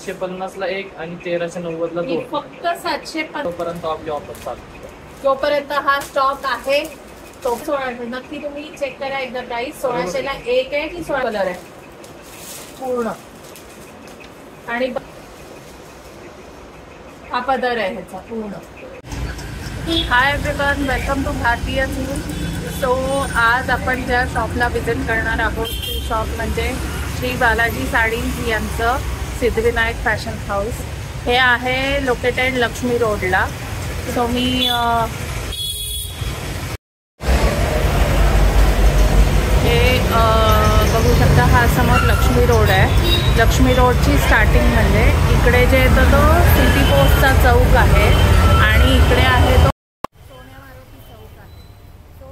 750 ला एक आणि 1390 ला दोन. फक्त 750 पर्यंत आपली ऑफर चालू. जोपर्यंत हा स्टॉक आहे तो 1600 नक्की तुम्ही चेक करा एकदा प्राइस. 1600 ला एक आहे की 16 कलर आहे पूर्ण. आणि हा पदर आहे ह्याचा पूर्ण. हाय एव्हरीवन, वेलकम टू भारतीय सून. सो आज आपण ज्या शॉपला विजिट करणार आहोत ते शॉप म्हणजे श्री बालाजी साडीज यांचं सिद्धिविनायक फॅशन हाऊस. हे आहे लोकेटेड लक्ष्मी रोडला. सो मी हे बघू शकता, हा समोर लक्ष्मी रोड आहे. लक्ष्मी रोडची स्टार्टिंग म्हणजे इकडे जे येतं तो सिटी पोस्टचा चौक आहे आणि इकडे आहे तो सोन्या मारुती चौक आहे. सो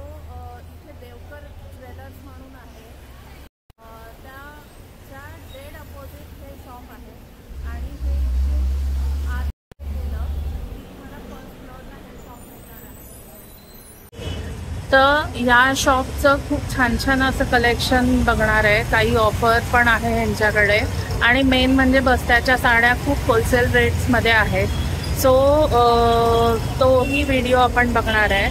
इथे देवकर ज्वेलर्स म्हणून आहे, त्या डेड अपोजिट हे शॉप आहे. आणि हे आत गेलं की तुम्हाला फर्स्ट फ्लोअरला हे शॉप मिळणार आहे. तर या शॉपचं खूप छान छान असं कलेक्शन बघणार आहे. काही ऑफर पण आहे ह्यांच्याकडे आणि मेन म्हणजे बस्त्याच्या साड्या खूप होलसेल रेट्समध्ये आहेत. सो तोही व्हिडिओ आपण बघणार आहे.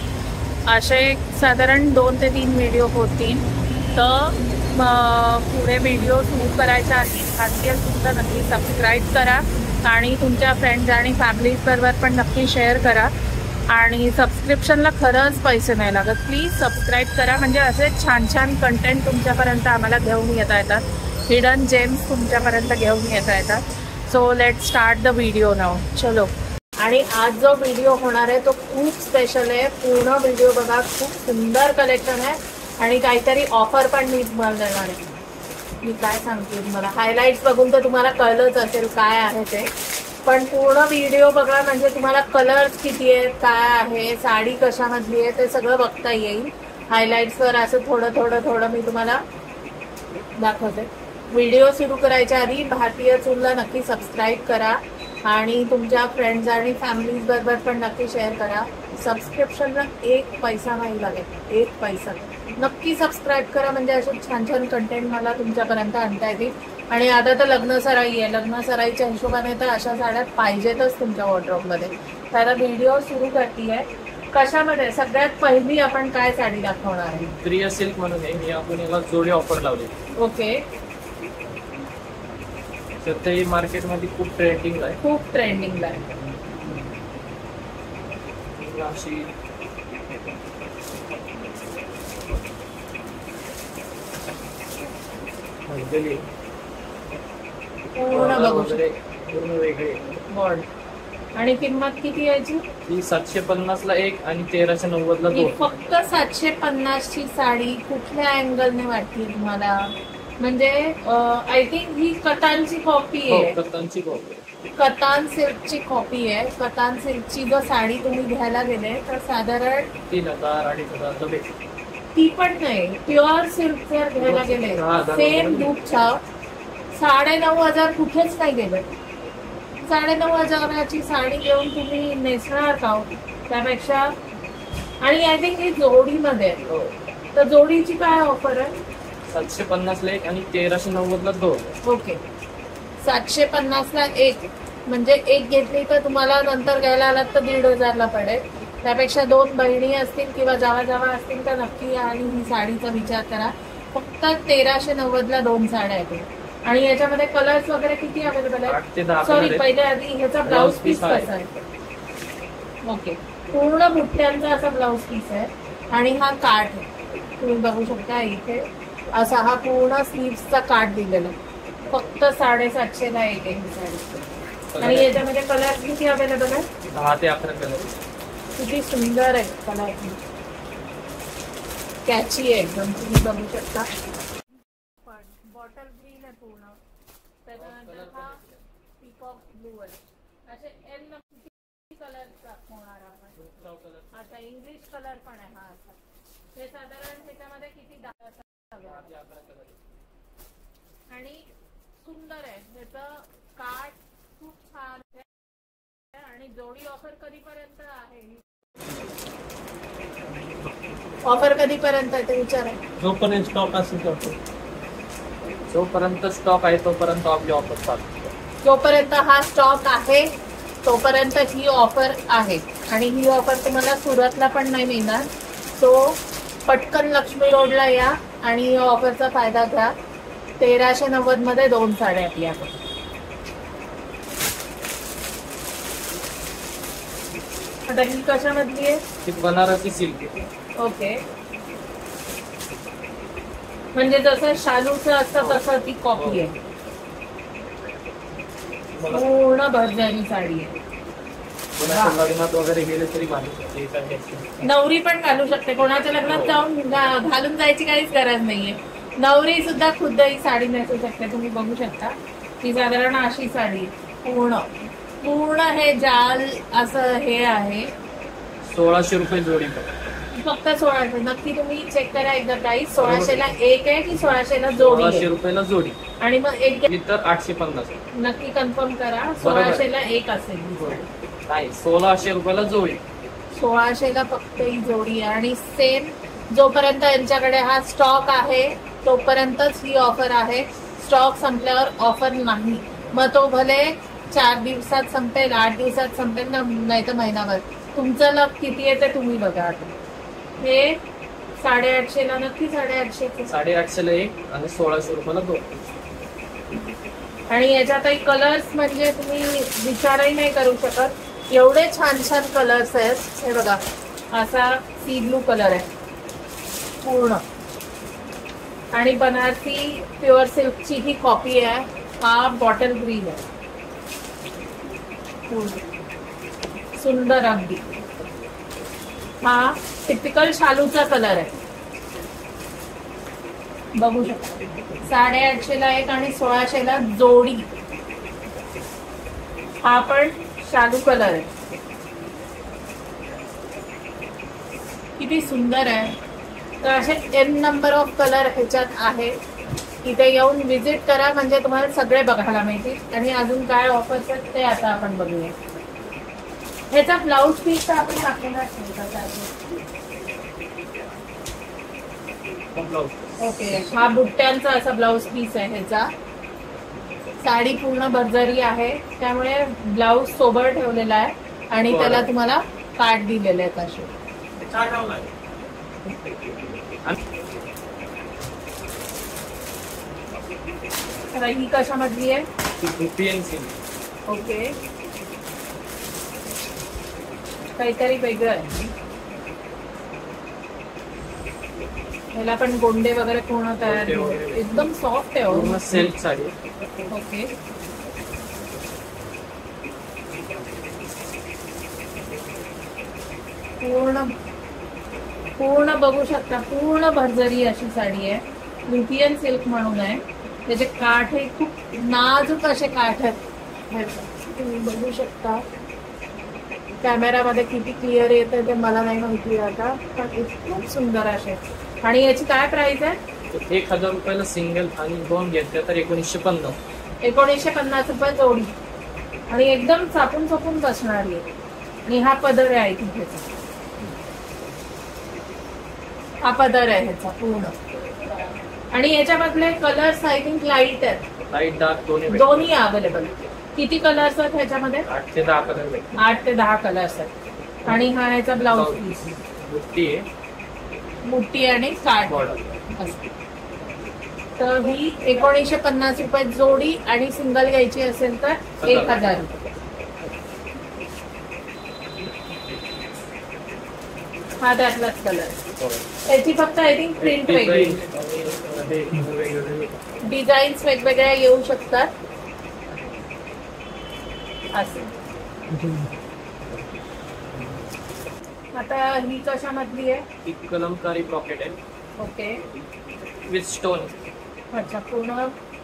असे साधारण 2 ते 3 व्हिडिओ होतील. तर पुढे व्हिडिओ सुरू करायच्या आधी भारतीय सूनला नक्की सबस्क्राईब करा आणि तुमच्या फ्रेंड्स आणि फॅमिलीबरोबर पण नक्की शेअर करा. आणि सबस्क्रिप्शनला खरंच पैसे नाही लागत. प्लीज सबस्क्राईब करा, म्हणजे असे छान छान कंटेंट तुमच्यापर्यंत आम्हाला घेऊन येता येतात. हिडन जेम्स तुमच्यापर्यंत घेऊन येता येतात. So let start the video now. चलो. आणि आज जो व्हिडिओ होणार आहे तो खूप स्पेशल आहे. पूर्ण व्हिडिओ बघा, खूप सुंदर कलेक्शन आहे आणि काहीतरी ऑफर पण मी तुम्हाला देणार आहे. मी काय सांगते तुम्हाला, हायलाइट्स बघून तर तुम्हाला कळलंच असेल काय आहे ते, पण पूर्ण व्हिडिओ बघा म्हणजे तुम्हाला कलर्स किती आहेत, काय आहे, साडी कशामधली आहे ते सगळं बघता येईल. हायलाइट्सवर असं थोडं मी तुम्हाला दाखवते. व्हिडिओ सुरू करायच्या आधी भारतीय सूनला नक्की सबस्क्राईब करा आणि तुमच्या फ्रेंड्स आणि फॅमिलीज बरोबर पण नक्की शेअर करा. सबस्क्रिप्शनला 1 पैसा नाही लागेल, 1 पैसा. नक्की सबस्क्राईब करा, म्हणजे असे छान छान कंटेंट मला तुमच्यापर्यंत आणता येतील. आणि आता तर लग्न सराई आहे, लग्न सराईच्या हिशोबाने तर अशा साड्या पाहिजेतच तुमच्या वॉर्डरोबमध्ये. तर व्हिडिओ सुरू करते. कशामध्ये सगळ्यात पहिली आपण काय साडी दाखवणार आहे? प्रिया सिल्क म्हणून आहे. मी आपण याला जोडी ऑफर लावली. ओके. सध्या ही मार्केटमध्ये खूप ट्रेंडिंग आहे. खूप ट्रेंडिंगला आहे. अशी पूर्ण बघू पूर्ण वेगळी बॉर्ड. आणि किंमत किती यायची? ही 750 ला एक आणि 1390 ला दोन. फक्त 750 ची साडी कुठल्या अँगलने वाटली तुम्हाला? म्हणजे आय थिंक ही कतानची कॉपी आहे. कतानची कॉपी, कतान सिल्कची कॉपी आहे. कतान सिल्कची जर साडी तुम्ही घ्यायला गेले तर साधारण 3000-2500 ती पण नाही. प्युअर सिल्क जर घ्यायला गेले सेम लुकच्या 9,500 कुठेच नाही गेलं. 9,500ची साडी घेऊन तुम्ही नेसणार का? त्यापेक्षा. आणि आय थिंक ही जोडीमध्ये आहे. तर जोडीची काय ऑफर आहे? 750 ला एक आणि 1390 ला दोन. ओके. 750 ला एक म्हणजे एक घेतली तर तुम्हाला नंतर घ्यायला आलात तर 1,500 ला पडेल. त्यापेक्षा 2 बहिणी असतील किंवा जावा असतील तर नक्की आणि ही साडीचा विचार करा. फक्त 1390 ला 2 साड्या आहेत. आणि याच्यामध्ये कलर्स वगैरे किती अवेलेबल आहे? सॉरी, पहिले आधी ह्याचा ब्लाउज पीस कसा आहे? ओके. पूर्ण बुट्ट्यांचा असा ब्लाउज पीस आहे आणि हा काठ आहे. तुम्ही बघू शकता इथे असा हा पूर्ण स्लीव्सचा काठ दिलेला. फक्त 750 ला एक आहे ही साडी. आणि याच्यामध्ये कलर किती अवेलेबल आहे? 10 ते 11 कलर. किती सुंदर आहे कलर, कॅची आहे एकदम. तुम्ही बघू शकता. बॉटल ग्रीन आहे पूर्ण. त्याच्यानंतर हा पीकॉक ब्लू आहे. असे एल कलर दाखवणार आपण. आता इंग्लिश कलर पण आहे हा असा. हे साधारण त्याच्यामध्ये किती 10 आणि सुंदर आहे. त्याचं काठ खूप छान आहे. आणि जोडी ऑफर कधीपर्यंत आहे? ऑफर कधीपर्यंत आहे ते विचारा. जोपर्यंत स्टॉक असेल जोपर्यंत स्टॉक आहे तोपर्यंत आपली ऑफर चालू. जोपर्यंत हा स्टॉक आहे तोपर्यंत ही ऑफर आहे आणि ही ऑफर तुम्हाला सुरतला पण नाही मिळणार. सो पटकन लक्ष्मी रोडला या आणि या ऑफरचा फायदा घ्या. 1390 मध्ये 2 साड्या आपल्याकडे. आता ही कशामधली आहे? ही बनारसी सिल्क आहे. ओके, म्हणजे जसं शालूचं असतं तसं ती कॉपी आहे. पूर्ण भरजारी साडी आहे. कोणाच्या लग्नात वगैरे गेले तरी घालू शकते. नवरी पण घालू शकते. कोणाच्या लग्नात जाऊन घालून जायची काहीच गरज नाहीये. नवरी सुद्धा खुद्द ही साडी नेसू शकते. तुम्ही बघू शकता ही साधारण अशी साडी पूर्ण पूर्ण हे जाल असं हे आहे. 1600 रुपये जोडी. फक्त 1600. नक्की तुम्ही चेक करा एकदा प्राइस. 1600ला एक आहे की 1600ला जोडी 1600 आहे? रुपयाला जोडी. आणि मग एक तर 850. नक्की कन्फर्म करा. 1600ला एक असेल ही जोडी. नाही, 1600 रुपयाला जोडी. 1600ला फक्त ही जोडी आहे. आणि सेम जोपर्यंत यांच्याकडे हा स्टॉक आहे तोपर्यंतच ही ऑफर आहे. स्टॉक संपल्यावर ऑफर नाही. मग तो भले 4 दिवसात संपेल, 8 दिवसात संपेल ना, नाही तर महिनाभर. तुमचं लक किती आहे ते तुम्ही बघा. आता हे 850ला नक्की 850. 850ला एक आणि 1600 रुपयाला 2. आणि याच्यातही कलर्स म्हणजे तुम्ही विचारही नाही करू शकत. एवढे छान छान कलर्स आहेत. हे बघा, असा सी ब्लू कलर आहे पूर्ण. आणि बनारसी प्युअर सिल्कची ही कॉपी आहे. हा बॉटल ग्रीन आहे. सुंदर अगदी. हा टिपिकल शालूचा कलर आहे. बघू शकता 850ला एक आणि 1600ला जोडी. हा पण शालू कलर आहे. किती सुंदर आहे. तर असे n नंबर ऑफ कलर ह्याच्यात आहे. इथे येऊन विजिट करा म्हणजे तुम्हाला सगळे बघायला मिळतील. आणि अजून काय ऑफर्स आहेत ते आता आपण बघूया. ह्याचा ब्लाऊज पीस तर आपण दाखवणार ओके. हा बुट्ट्यांचा असा ब्लाऊज पीस आहे ह्याचा. साडी पूर्ण भरजरी आहे त्यामुळे ब्लाऊज सोबर ठेवलेला आहे आणि त्याला तुम्हाला काट दिलेले आहेत असे. तर ही कशामधली आहे? ओके, काहीतरी वेगळं आहे. ह्याला पण गोंडे वगैरे पूर्ण तयार झाले. एकदम सॉफ्ट आहे. पूर्ण सिल्क साडी. ओके, पूर्ण पूर्ण बघू शकता पूर्ण भरजरी अशी साडी आहे. लुटियन सिल्क म्हणून आहे. त्याचे काठ हे खूप नाजूक असे काठ आहेत. तुम्ही बघू शकता. कॅमेरामध्ये किती क्लिअर येत आहे ते मला नाही माहिती आता, पण खूप सुंदर असे. आणि याची काय प्राइस आहे? 1000 रुपयाला सिंगल आणि 2 घेतल्या तर 1950. 1950 रुपये जोडी. आणि एकदम चापून चापून बसणारी आहे. आणि हा पदर आहे तिथेचा. हा पदर आहे ह्याचा पूर्ण. आणि याच्यामधले कलर्स आय थिंक लाईट आहेत. लाईट डार्क दोन्ही अवेलेबल. किती कलर्स आहेत ह्याच्यामध्ये? 8 ते 10 कलर. 8 ते 10 कलर्स आहेत. आणि हा ह्याचा ब्लाऊज पीस. बुट्टी आहे. बुट्टी आणि काठ असते. तर ही 1950 रुपये जोडी. आणि सिंगल घ्यायची असेल तर 1000 रुपये. हा त्यातलाच कलर. त्याची फक्त आय थिंक प्रिंट वेगळी. डिझाईन्स वेगवेगळ्या येऊ शकतात असे. आता ही कशामधली आहे? ही कलमकारी ब्रॉकेट आहे. Okay, with stone. अच्छा, पूर्ण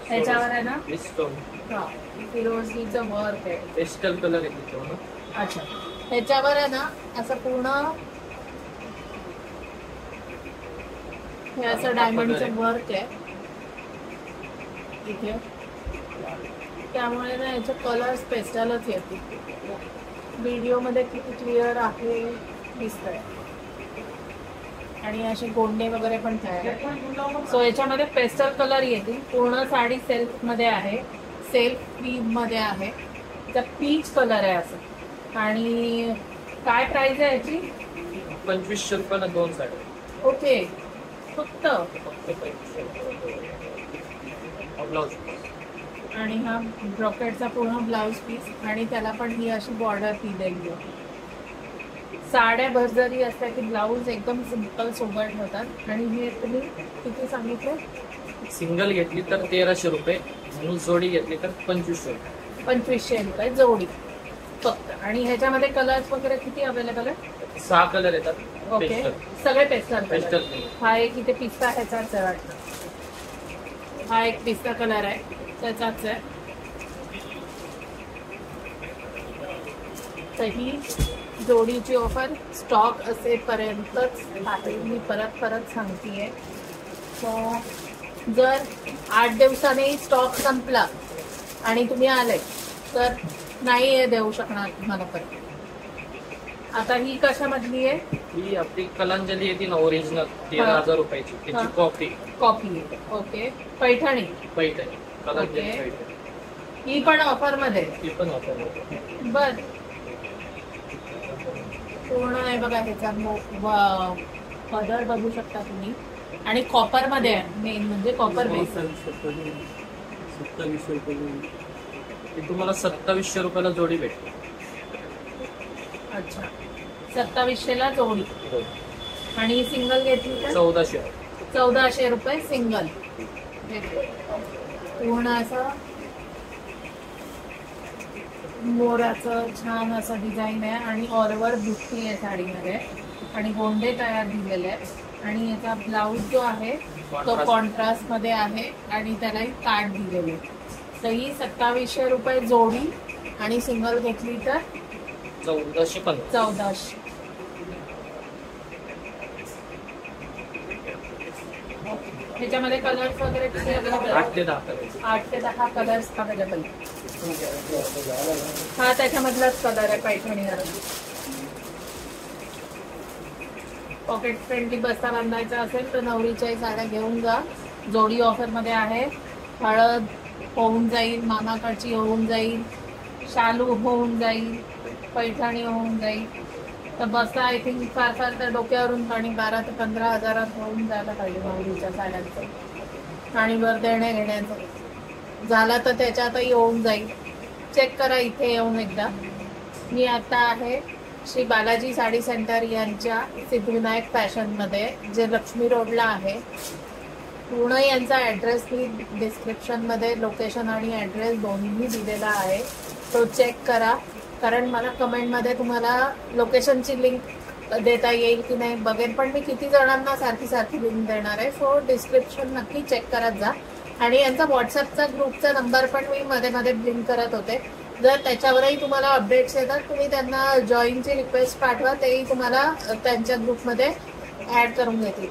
ह्याच्यावर आहे ना? With stone. हा, फिरोजीचं वर्क आहे. पेस्टल कलर आहे त्याच्यावर. अच्छा, ह्याच्यावर आहे ना असं पूर्ण हे असं डायमंडचं वर्क आहे इथे. त्यामुळे ना याचे कलर्स पेस्टलच येतील. व्हिडिओमध्ये किती क्लिअर आहे दिसतंय. आणि असे गोंडे वगैरे पण तयार. सो याच्यामध्ये पेस्टल कलर येतील. पूर्ण साडी सिल्क मध्ये आहे. सेल्फ क्रीम मध्ये आहे, त्या पीच कलर आहे असं. आणि काय प्राइस आहे याची? 2500 रुपयाला 2 साड्या. ओके, फक्त. ब्लाउज आणि हा ब्रॉकेटचा पूर्ण ब्लाउज पीस आणि त्याला पण ही अशी बॉर्डर दिलेली आहे. साड्या भरजरी असल्या की ब्लाऊज एकदम सिंपल सोबत होतात. आणि हे तुम्ही किती सांगितलं? सिंगल घेतली तर 1300 रुपये, म्हणून जोडी घेतली तर 2500 रुपये. 2500 रुपये जोडी फक्त. आणि ह्याच्यामध्ये कलर्स वगैरे किती अवेलेबल आहे? 6 कलर येतात. ओके, पेस्टल सगळे पेस्टल पेस्टल कलर. हा एक इथे पिस्ता ह्याचाच आहे वाटतं. हा एक पिस्ता कलर आहे, त्याचाच आहे. तर ही जोडीची ऑफर स्टॉक असेपर्यंतच आहे, मी परत परत सांगतेय. सो जर 8 दिवसांनी स्टॉक संपला आणि तुम्ही आले तर नाही हे देऊ शकणार तुम्हाला परत. आता ही कशामधली आहे? ही आपली कलांजली येते ना ओरिजिनल, 13,000 रुपयाची. त्याची copy. Okay. Paithani Kalanjali okay. Paithani. ही पण ऑफर मध्ये? ती पण ऑफर. बर. पूर्ण आहे बघा ह्याचा पदर बघू शकता तुम्ही. आणि कॉपर मध्ये आहे, मेन म्हणजे कॉपर बेस. 2700 रुपये. तुम्हाला 2700 रुपयाला जोडी भेटते. अच्छा, 2700 जोडी. आणि सिंगल घेतली तर 1400 रुपये सिंगल. पूर्ण असं मोराचं छान असं डिझाईन आहे आणि ऑलओव्हर बुट्टी आहे साडीमध्ये आणि गोंडे तयार दिलेले आहेत. आणि याचा ब्लाऊज जो आहे तो कॉन्ट्रास्ट मध्ये आहे आणि त्यालाही काट दिलेले. तर ही 2700 रुपये जोडी आणि सिंगल घेतली तर 1400. ह्याच्यामध्ये कलर्स वगैरे किती अवेलेबल? 8 ते 10 कलर. 8 ते 10 कलर्स अवेलेबल. हा त्याच्यामधलाच कलर आहे पैठणी. पॉकेट फ्रेंडली बस्ता बांधायचा असेल तर नवरीच्याही साड्या घेऊन जा. जोडी ऑफर मध्ये आहे. हळद होऊन जाईल, मामाकडची होऊन जाईल, शालू होऊन जाईल, पैठणी होऊन जाईल. तर बस्ता आय थिंक फार तर डोक्यावरून आणि 12 ते 15 हजारात होऊन जायला पाहिजे नवरीच्या साड्यांचं. आणि वर देण्या घेण्याचं झालं तर त्याच्यातही होऊन जाईल. चेक करा इथे येऊन एकदा. मी आता आहे श्री बालाजी साडी सेंटर यांच्या सिद्धिविनायक फॅशनमध्ये, जे लक्ष्मी रोडला आहे. पूर्ण यांचा ॲड्रेस मी डिस्क्रिप्शनमध्ये लोकेशन आणि ॲड्रेस दोन्हीही दिलेला आहे, तो चेक करा. कारण मला कमेंटमध्ये तुम्हाला लोकेशनची लिंक देता येईल की नाही बघेन, पण मी किती जणांना सारखी लिंक देणार आहे. सो डिस्क्रिप्शन नक्की चेक करत जा. आणि यांचा व्हॉट्सअपचा ग्रुपचा नंबर पण मी मध्ये लिंक करत होते. जर त्याच्यावरही तुम्हाला अपडेट्स येतात, तुम्ही त्यांना जॉईनची रिक्वेस्ट पाठवा, तेही तुम्हाला त्यांच्या ग्रुपमध्ये ॲड करून घेतील.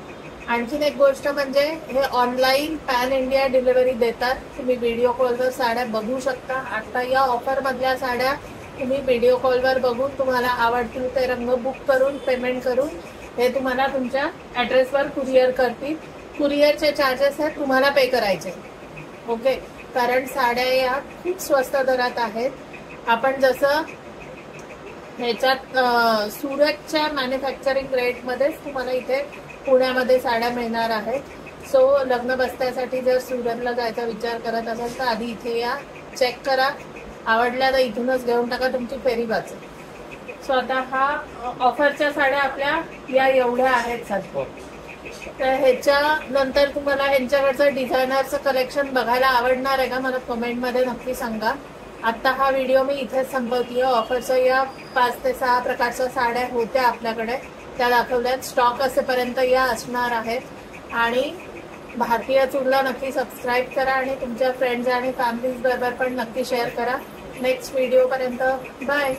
आणखीन एक गोष्ट म्हणजे हे ऑनलाईन पॅन इंडिया डिलिव्हरी देतात. तुम्ही व्हिडिओ कॉलवर साड्या बघू शकता. आता या ऑफरमधल्या साड्या तुम्ही व्हिडिओ कॉलवर बघून तुम्हाला आवडतील ते रंग बुक करून पेमेंट करून हे तुम्हाला तुमच्या ॲड्रेसवर कुरिअर करतील. कुरिअरचे चार्जेस आहेत तुम्हाला पे करायचे. ओके, कारण साड्या या खूप स्वस्त दरात आहेत. आपण जसं ह्याच्यात सुरतच्या मॅन्युफॅक्चरिंग रेटमध्येच तुम्हाला इथे पुण्यामध्ये साड्या मिळणार आहेत. सो लग्न बस्त्यासाठी जर सुरतला जायचा विचार करत असाल तर आधी इथे या, चेक करा. आवडल्या तर इथूनच घेऊन टाका, तुमची फेरी वाचेल. सो आता हा ऑफरच्या साड्या आपल्या या एवढ्या आहेत सध्या. तर ह्याच्या नंतर तुम्हाला ह्यांच्याकडचं डिझायनरचं कलेक्शन बघायला आवडणार आहे का, मला कमेंटमध्ये नक्की सांगा. आत्ता हा व्हिडिओ मी इथेच संपवतीये. ऑफरच्या या 5 ते 6 प्रकारच्या साड्या होत्या आपल्याकडे, त्या दाखवल्यात. स्टॉक असेपर्यंत या असणार आहेत. आणि भारतीय चूलला नक्की सबस्क्राईब करा आणि तुमच्या फ्रेंड्स आणि फॅमिलीज बरोबर पण नक्की शेअर करा. नेक्स्ट व्हिडिओपर्यंत बाय.